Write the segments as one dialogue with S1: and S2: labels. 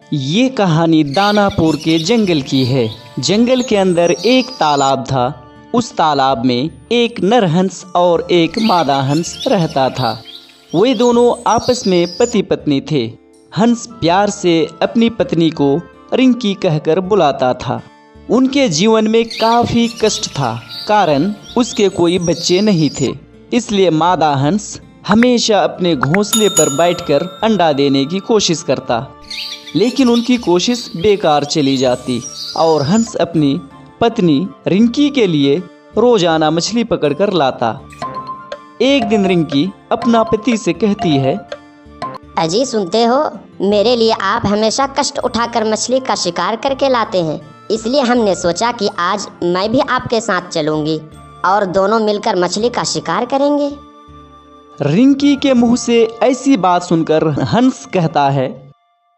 S1: ये कहानी दानापुर के जंगल की है। जंगल के अंदर एक तालाब था। उस तालाब में एक नर हंस और एक मादा हंस रहता था। वे दोनों आपस में पति पत्नी थे। हंस प्यार से अपनी पत्नी को रिंकी कहकर बुलाता था। उनके जीवन में काफ़ी कष्ट था, कारण उसके कोई बच्चे नहीं थे। इसलिए मादा हंस हमेशा अपने घोंसले पर बैठकर अंडा देने की कोशिश करता, लेकिन उनकी कोशिश बेकार चली जाती और हंस अपनी पत्नी रिंकी के लिए रोजाना मछली पकड़कर लाता। एक दिन रिंकी अपना पति से कहती है,
S2: अजी सुनते हो, मेरे लिए आप हमेशा कष्ट उठाकर मछली का शिकार करके लाते हैं, इसलिए हमने सोचा कि आज मैं भी आपके साथ चलूंगी और दोनों मिलकर मछली का शिकार करेंगे।
S1: रिंकी के मुंह से ऐसी बात सुनकर हंस कहता है,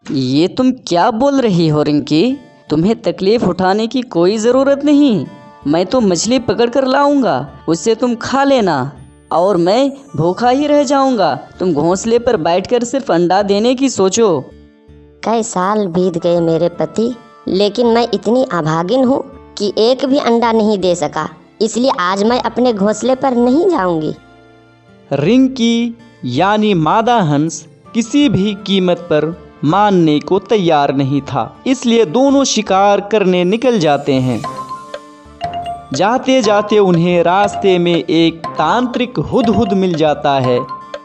S3: ये तुम क्या बोल रही हो रिंकी? तुम्हें तकलीफ उठाने की कोई ज़रूरत नहीं। मैं तो मछली पकड़ कर लाऊंगा, उससे तुम खा लेना और मैं भूखा ही रह जाऊंगा। तुम घोंसले पर बैठकर सिर्फ अंडा देने की सोचो।
S2: कई साल बीत गए मेरे पति, लेकिन मैं इतनी अभागिन हूँ कि एक भी अंडा नहीं दे सका, इसलिए आज मैं अपने घोंसले पर नहीं जाऊंगी।
S1: रिंकी यानी मादा हंस किसी भी कीमत पर मानने को तैयार नहीं था, इसलिए दोनों शिकार करने निकल जाते हैं। जाते जाते उन्हें रास्ते में एक तांत्रिक हुदहुद मिल जाता है।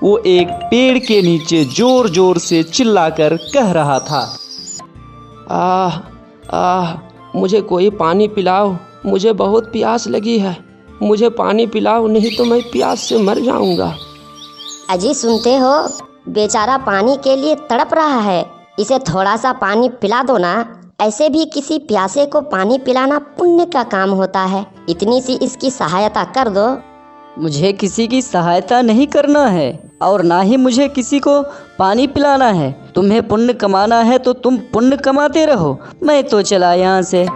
S1: वो एक पेड़ के नीचे जोर जोर से चिल्लाकर कह रहा था,
S4: आह आह, मुझे कोई पानी पिलाओ, मुझे बहुत प्यास लगी है। मुझे पानी पिलाओ, नहीं तो मैं प्यास से मर जाऊंगा।
S2: अजी सुनते हो, बेचारा पानी के लिए तड़प रहा है, इसे थोड़ा सा पानी पिला दो ना। ऐसे भी किसी प्यासे को पानी पिलाना पुण्य का काम होता है, इतनी सी इसकी सहायता कर दो।
S3: मुझे किसी की सहायता नहीं करना है और ना ही मुझे किसी को पानी पिलाना है। तुम्हें पुण्य कमाना है तो तुम पुण्य कमाते रहो, मैं तो चला यहाँ से।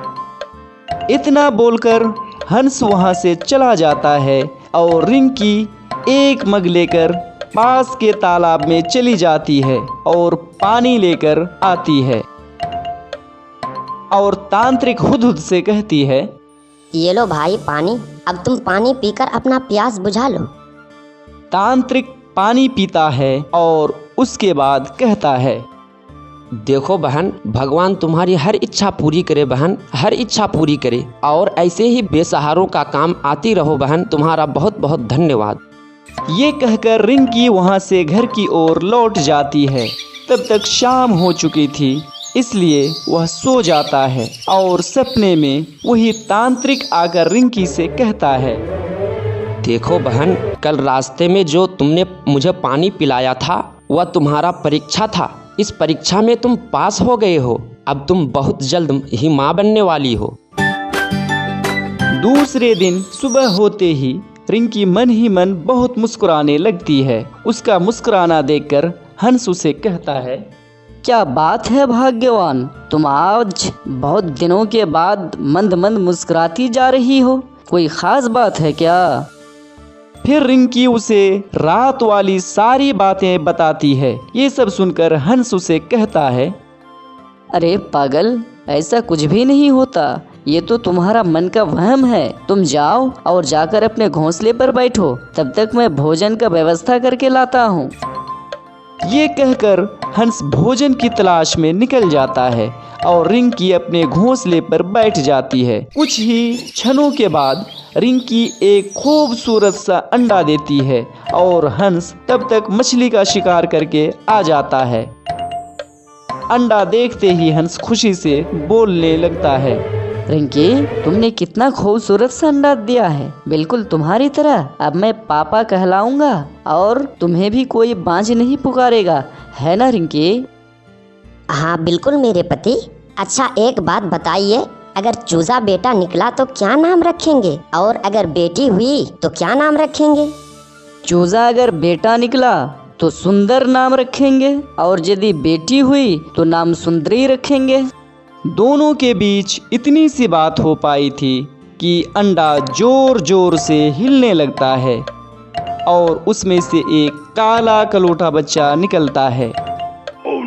S1: इतना बोलकर हंस वहाँ से चला जाता है और रिंकी एक मग लेकर पास के तालाब में चली जाती है और पानी लेकर आती है और तांत्रिक हुदहुद से कहती है,
S2: ये लो भाई पानी, अब तुम पानी पीकर अपना प्यास बुझा लो।
S1: तांत्रिक पानी पीता है और उसके बाद कहता है,
S4: देखो बहन, भगवान तुम्हारी हर इच्छा पूरी करे बहन, हर इच्छा पूरी करे और ऐसे ही बेसहारों का काम आती रहो बहन। तुम्हारा बहुत बहुत धन्यवाद।
S1: ये कहकर रिंकी वहाँ से घर की ओर लौट जाती है। तब तक शाम हो चुकी थी, इसलिए वह सो जाता है और सपने में वही तांत्रिक आकर रिंकी से कहता है,
S4: देखो बहन, कल रास्ते में जो तुमने मुझे पानी पिलाया था वह तुम्हारा परीक्षा था। इस परीक्षा में तुम पास हो गए हो। अब तुम बहुत जल्द ही माँ बनने वाली हो।
S1: दूसरे दिन सुबह होते ही रिंकी मन ही मन बहुत मुस्कुराने लगती है। उसका मुस्कुराना देखकर हंस उसे कहता है,
S3: क्या बात है भाग्यवान, तुम आज बहुत दिनों के बाद मंद मंद मुस्कुराती जा रही हो, कोई खास बात है क्या?
S1: फिर रिंकी उसे रात वाली सारी बातें बताती है। ये सब सुनकर हंस उसे कहता है,
S3: अरे पागल, ऐसा कुछ भी नहीं होता, ये तो तुम्हारा मन का वहम है। तुम जाओ और जाकर अपने घोंसले पर बैठो, तब तक मैं भोजन का व्यवस्था करके लाता हूँ।
S1: ये कहकर हंस भोजन की तलाश में निकल जाता है और रिंकी अपने घोंसले पर बैठ जाती है। कुछ ही क्षणों के बाद रिंकी एक खूबसूरत सा अंडा देती है और हंस तब तक मछली का शिकार करके आ जाता है। अंडा देखते ही हंस खुशी से बोलने लगता है,
S3: रिंकी, तुमने कितना खूबसूरत सा अंडा दिया है, बिल्कुल तुम्हारी तरह। अब मैं पापा कहलाऊंगा और तुम्हें भी कोई बांझ नहीं पुकारेगा, है ना रिंकी?
S2: हाँ बिल्कुल मेरे पति। अच्छा एक बात बताइए, अगर चूजा बेटा निकला तो क्या नाम रखेंगे, और अगर बेटी हुई तो क्या नाम रखेंगे?
S3: चूजा अगर बेटा निकला तो सुंदर नाम रखेंगे और यदि बेटी हुई तो नाम सुंदरी रखेंगे।
S1: दोनों के बीच इतनी सी बात हो पाई थी कि अंडा जोर जोर से हिलने लगता है और उसमें से एक काला कलोटा बच्चा निकलता है।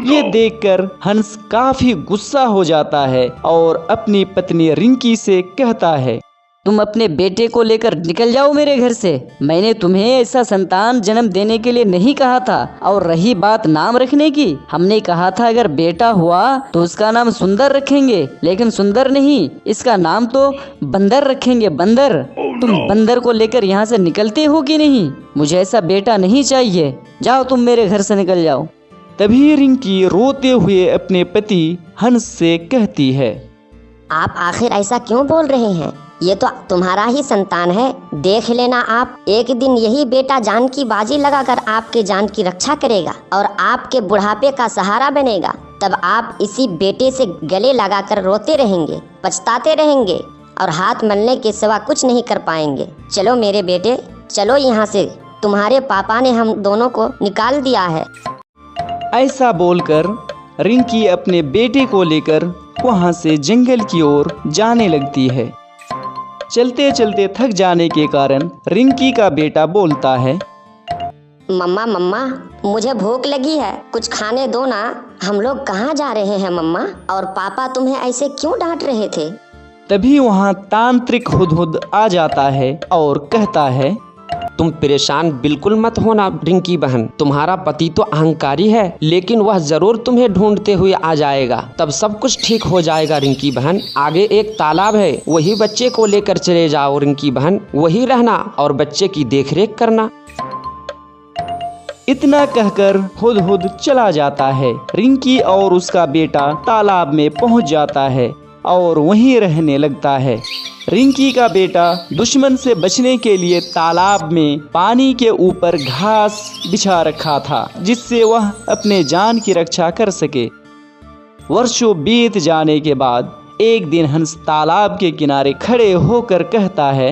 S1: ये देखकर हंस काफी गुस्सा हो जाता है और अपनी पत्नी रिंकी से कहता है,
S3: तुम अपने बेटे को लेकर निकल जाओ मेरे घर से। मैंने तुम्हें ऐसा संतान जन्म देने के लिए नहीं कहा था। और रही बात नाम रखने की, हमने कहा था अगर बेटा हुआ तो उसका नाम सुंदर रखेंगे, लेकिन सुंदर नहीं, इसका नाम तो बंदर रखेंगे, बंदर। तुम बंदर को लेकर यहाँ से निकलते हो कि नहीं? मुझे ऐसा बेटा नहीं चाहिए। जाओ तुम मेरे घर से निकल जाओ।
S1: तभी रिंकी रोते हुए अपने पति हंस से कहती है,
S2: आप आखिर ऐसा क्यों बोल रहे हैं? ये तो तुम्हारा ही संतान है। देख लेना, आप एक दिन यही बेटा जान की बाजी लगाकर आपके जान की रक्षा करेगा और आपके बुढ़ापे का सहारा बनेगा। तब आप इसी बेटे से गले लगाकर रोते रहेंगे, पछताते रहेंगे और हाथ मलने के सिवा कुछ नहीं कर पाएंगे। चलो मेरे बेटे, चलो यहाँ से, तुम्हारे पापा ने हम दोनों को निकाल दिया है।
S1: ऐसा बोलकर रिंकी अपने बेटे को लेकर वहाँ से जंगल की ओर जाने लगती है। चलते चलते थक जाने के कारण रिंकी का बेटा बोलता है,
S2: मम्मा मम्मा, मुझे भूख लगी है, कुछ खाने दो ना। हम लोग कहाँ जा रहे हैं मम्मा? और पापा तुम्हें ऐसे क्यों डांट रहे थे?
S1: तभी वहाँ तांत्रिक हुदहुद आ जाता है और कहता है,
S4: तुम परेशान बिल्कुल मत होना रिंकी बहन, तुम्हारा पति तो अहंकारी है, लेकिन वह जरूर तुम्हें ढूंढते हुए आ जाएगा। तब सब कुछ ठीक हो जाएगा रिंकी बहन। आगे एक तालाब है, वही बच्चे को लेकर चले जाओ रिंकी बहन, वही रहना और बच्चे की देखरेख करना।
S1: इतना कहकर हुदहुद चला जाता है। रिंकी और उसका बेटा तालाब में पहुंच जाता है और वहीं रहने लगता है। रिंकी का बेटा दुश्मन से बचने के लिए तालाब में पानी के ऊपर घास बिछा रखा था, जिससे वह अपने जान की रक्षा कर सके। वर्षों बीत जाने के बाद एक दिन हंस तालाब के किनारे खड़े होकर कहता है,